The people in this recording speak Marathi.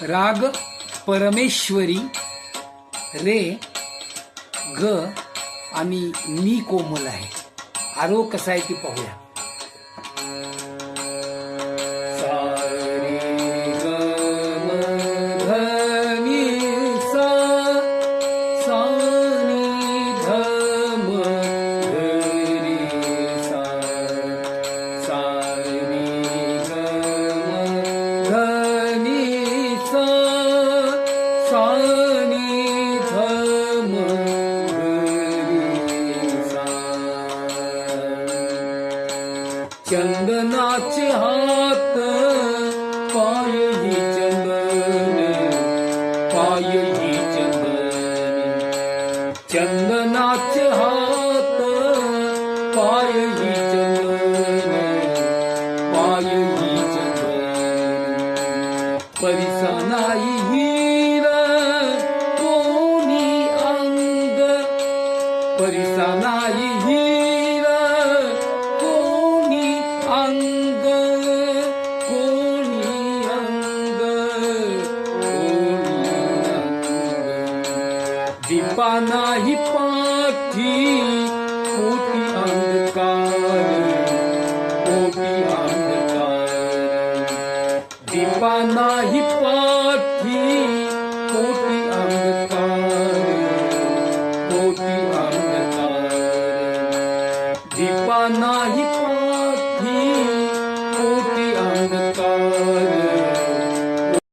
राग परमेश्वरी, रे ग आणि मी कोमल आहे. आरोह कसा आहे ते पाहूया. चंदनाचे हात पायही चंदन, पायही चंदन. चंदनाचे हात पायही चंदन, पायही चंदन. परिसा नाही हीर कोणी अंग, परिसा नाही हीर अंग, कोणी अंग, कोणी अंग. दीपा नाही पाठी पोटी अंधकार,